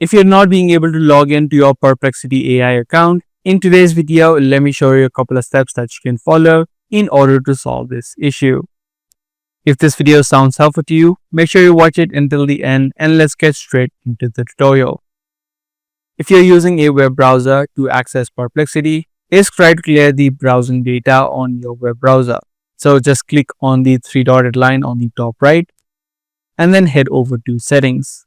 If you're not being able to log into your Perplexity AI account, in today's video, let me show you a couple of steps that you can follow in order to solve this issue. If this video sounds helpful to you, make sure you watch it until the end and let's get straight into the tutorial. If you're using a web browser to access Perplexity, it's try to clear the browsing data on your web browser. So just click on the three-dotted line on the top right and then head over to settings.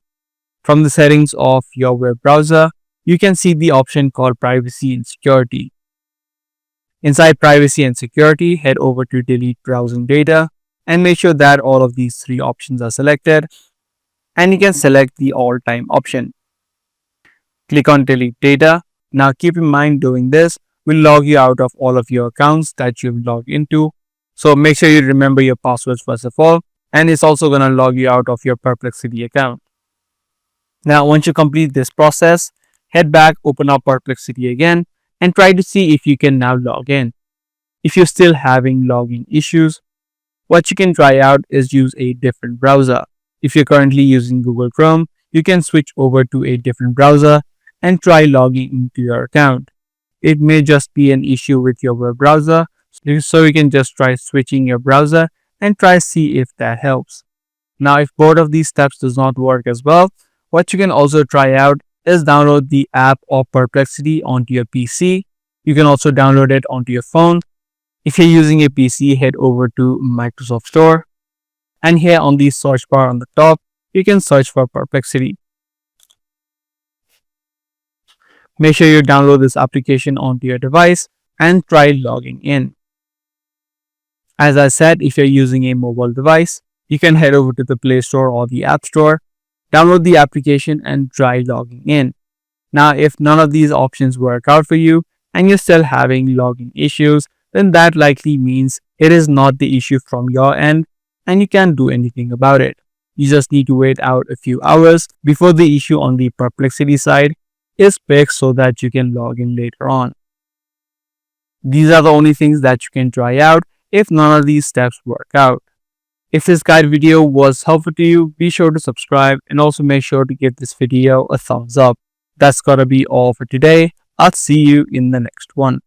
From the settings of your web browser, you can see the option called privacy and security. Inside privacy and security, head over to delete browsing data and make sure that all of these three options are selected, and you can select the all time option. Click on delete data. Now keep in mind doing this will log you out of all of your accounts that you've logged into. So make sure you remember your passwords first of all, and it's also going to log you out of your Perplexity account. Now once you complete this process, head back, open up Perplexity again and try to see if you can now log in. If you're still having login issues, what you can try out is use a different browser. If you're currently using Google Chrome, you can switch over to a different browser and try logging into your account. It may just be an issue with your web browser, so you can just try switching your browser and try see if that helps. Now if both of these steps does not work as well, what you can also try out is download the app of Perplexity onto your PC. You can also download it onto your phone. If you're using a PC, head over to Microsoft Store, and here on the search bar on the top, you can search for Perplexity. Make sure you download this application onto your device and try logging in. As I said, if you're using a mobile device, you can head over to the Play Store or the App Store, download the application and try logging in. Now, if none of these options work out for you and you're still having login issues, then that likely means it is not the issue from your end and you can't do anything about it. You just need to wait out a few hours before the issue on the Perplexity side is fixed so that you can log in later on. These are the only things that you can try out if none of these steps work out. If this guide video was helpful to you, be sure to subscribe and also make sure to give this video a thumbs up. That's gotta be all for today. I'll see you in the next one.